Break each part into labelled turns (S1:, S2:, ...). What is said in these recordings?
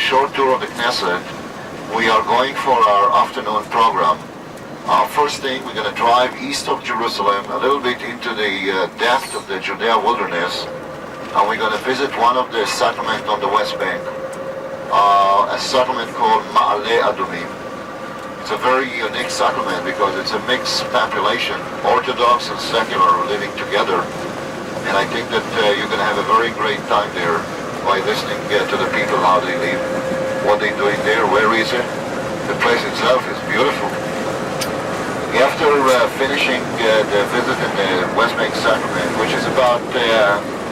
S1: short tour of the Knesset. We are going for our afternoon program. First thing, we're going to drive east of Jerusalem, a little bit into the depth of the Judea wilderness, and we're going to visit one of the settlements on the West Bank, a settlement called Ma'ale Adumim. It's a very unique settlement because it's a mixed population, Orthodox and secular, living together. And I think that you're going to have a very great time there by listening to the people, how they live, what they're doing there, where is it. The place itself is beautiful. After finishing the visit in the West Bank settlement, which is about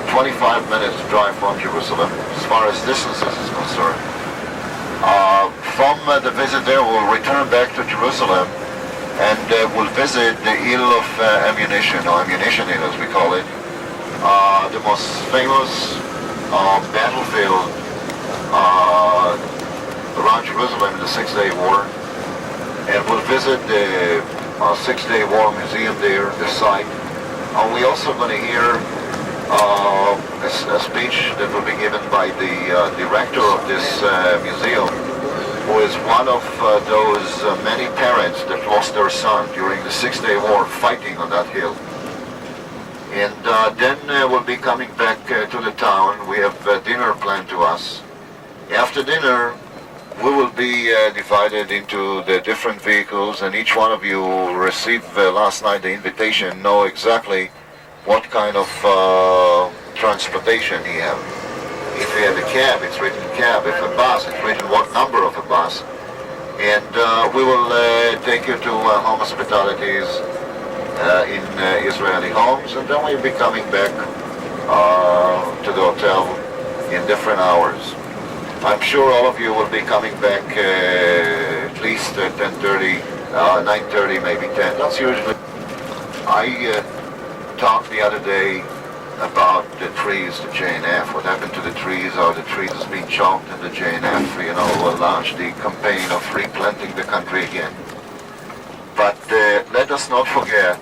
S1: 25 minutes drive from Jerusalem, as far as distances is concerned, from the visit there, we'll return back to Jerusalem and we'll visit the Hill of Ammunition, or Ammunition Hill as we call it, the most famous battlefield around Jerusalem in the Six-Day War. And we'll visit the Six-Day War Museum there, the site. And we're also going to hear a speech that will be given by the director of this museum, who is one of those many parents that lost their son during the Six-Day War fighting on that hill. And then we'll be coming back to the town. We have dinner planned to us. After dinner, we will be divided into the different vehicles, and each one of you who received last night the invitation know exactly what kind of transportation he has. If you have a cab, it's written cab. If a bus, it's written what number of a bus. And we will take you to home hospitalities in Israeli homes, and then we'll be coming back to the hotel in different hours. I'm sure all of you will be coming back at least at 10:30, 9:30, maybe 10. That's usually. I talked the other day about the trees, the JNF. What happened to the trees? Or the trees has been chopped, and the JNF, launched the campaign of replanting the country again. But let us not forget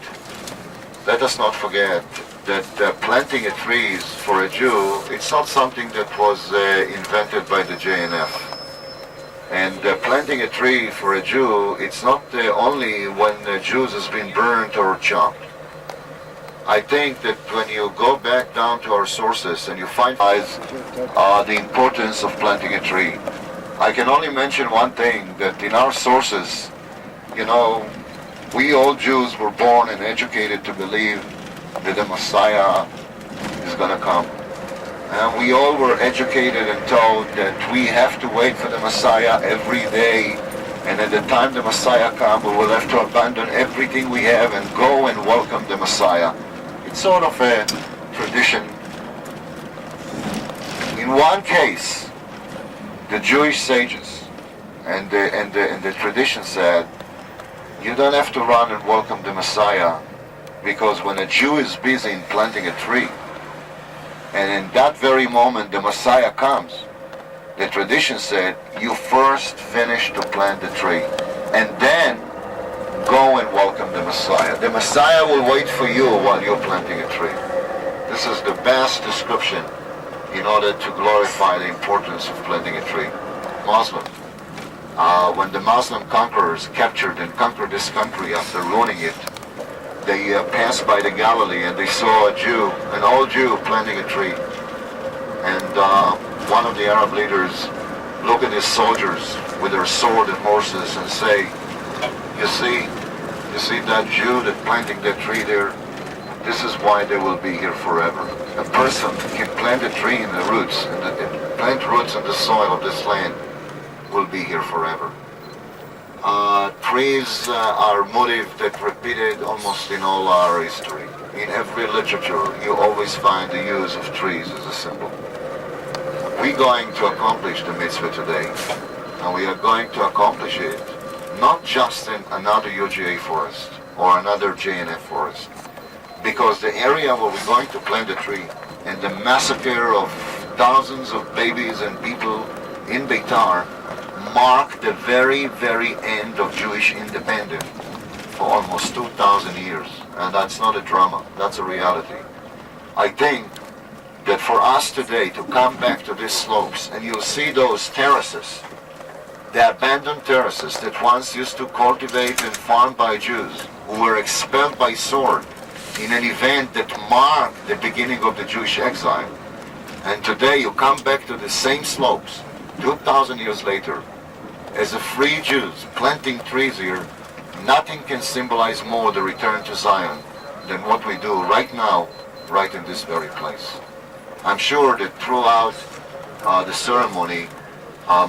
S1: that planting a trees for a Jew, it's not something that was invented by the JNF. And planting a tree for a Jew, it's not only when Jews has been burnt or chopped. I think that when you go back down to our sources and you find the importance of planting a tree, I can only mention one thing, that in our sources, we all Jews were born and educated to believe that the Messiah is going to come. And we all were educated and told that we have to wait for the Messiah every day, and at the time the Messiah comes, we will have to abandon everything we have and go and welcome the Messiah. It's sort of a tradition. In one case, the Jewish sages and the tradition said, you don't have to run and welcome the Messiah, because when a Jew is busy in planting a tree, and in that very moment the Messiah comes, the tradition said, you first finish to plant the tree, and then go and welcome the Messiah. The Messiah will wait for you while you're planting a tree. This is the best description in order to glorify the importance of planting a tree. Muslim. When the Muslim conquerors captured and conquered this country after ruining it, they passed by the Galilee and they saw a Jew, an old Jew, planting a tree. And one of the Arab leaders looked at his soldiers with their sword and horses and say, you see that Jew that planting that tree there? This is why they will be here forever. A person can plant a tree in the roots, and plant roots in the soil of this land, will be here forever. Trees are a motif that repeated almost in all our history. In every literature, you always find the use of trees as a symbol. We're going to accomplish the mitzvah today, and we are going to accomplish it not just in another UGA forest or another JNF forest, because the area where we're going to plant a tree and the massacre of thousands of babies and people in Beitar mark the very, very end of Jewish independence for almost 2,000 years. And that's not a drama, that's a reality. I think that for us today to come back to these slopes, and you'll see those terraces, the abandoned terraces that once used to cultivate and farm by Jews who were expelled by sword in an event that marked the beginning of the Jewish exile. And today you come back to the same slopes 2,000 years later as a free Jews planting trees here. Nothing can symbolize more the return to Zion than what we do right now, right in this very place. I'm sure that throughout the ceremony,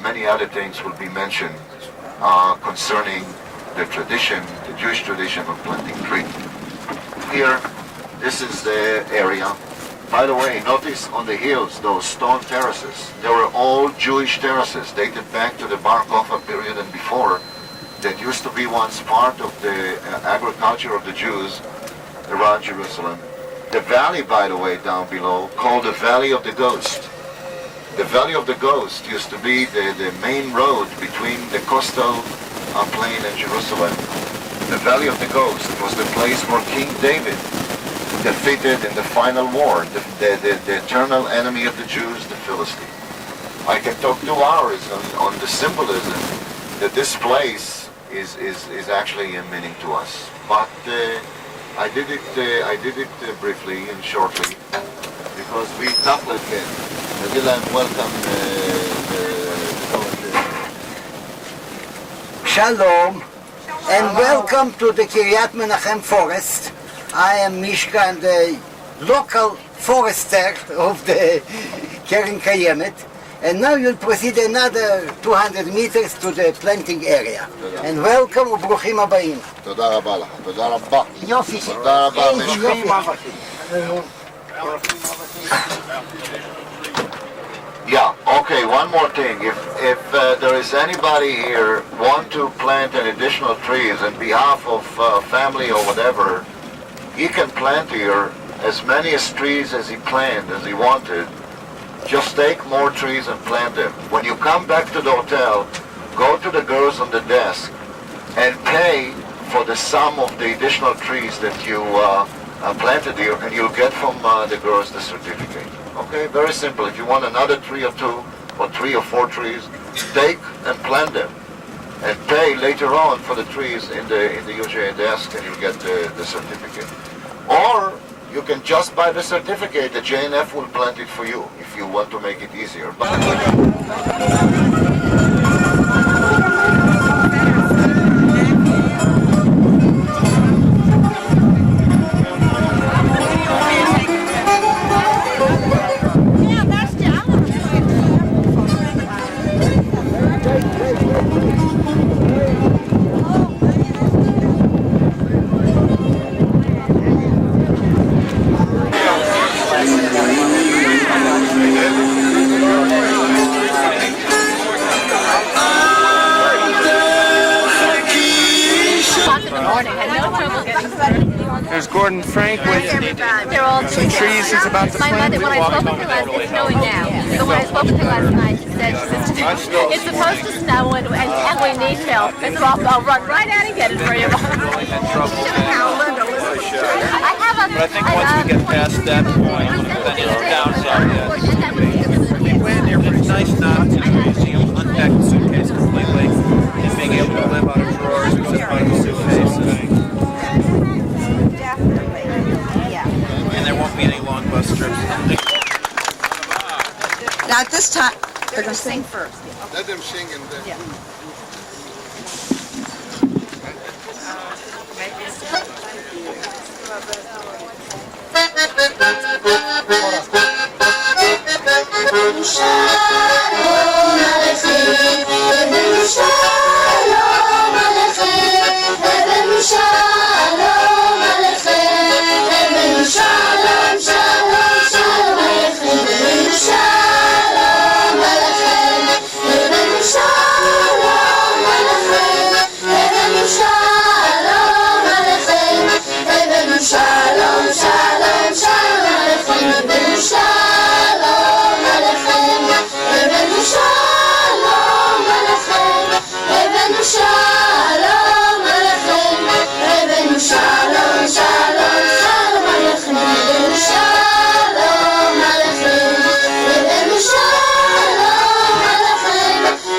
S1: many other things will be mentioned concerning the tradition, the Jewish tradition of planting trees. Here, this is the area. By the way, notice on the hills, those stone terraces. They were all Jewish terraces, dated back to the Bar Kokhba period and before, that used to be once part of the agriculture of the Jews around Jerusalem. The valley, by the way, down below, called the Valley of the Ghost. The Valley of the Ghost used to be the main road between the coastal plain and Jerusalem. The Valley of the Ghost was the place where King David defeated in the final war the eternal enemy of the Jews, the Philistine. I can talk 2 hours on the symbolism that this place is actually a meaning to us. But I did it briefly and shortly because we tackled it. Welcome.
S2: Shalom, and welcome to the Kiryat Menachem forest. I am Mishka, and the local forester of the Keren Kayemet. And now you'll proceed another 200 meters to the planting area. And welcome וברוכים הבאים.
S1: תודה רבה לך, תודה רבה.
S2: יופי.
S1: תודה רבה, Mishka. Yeah, okay, one more thing. If there is anybody here want to plant an additional trees on behalf of family or whatever, he can plant here as many trees as he planned, as he wanted. Just take more trees and plant them. When you come back to the hotel, go to the girls on the desk and pay for the sum of the additional trees that you planted here, and you'll get from the girls the certificate. Okay, very simple. If you want another 3 or 2 or 3 or 4 trees, take and plant them and pay later on for the trees in the UJA desk, and you'll get the certificate. Or you can just buy the certificate. The JNF will plant it for you if you want to make it easier.
S3: There's Gordon Frank with some trees he's about to plant.
S4: My mother, when I spoke with her last night, it's snowing now. But when I spoke with her last night, she said it's supposed to snow and we need help. I said, I'll run right out and get it for you.
S3: I
S4: have a...
S3: But I think once we get past that point, then it's down south. It's nice not to the museum, unpack the suitcase completely, and being able to live out of drawers and zip out of a suitcase. And there won't be any long bus trips.
S5: Now at this time, they're going to sing first.
S1: Let them sing and then...
S5: Yeah.
S6: Shalom.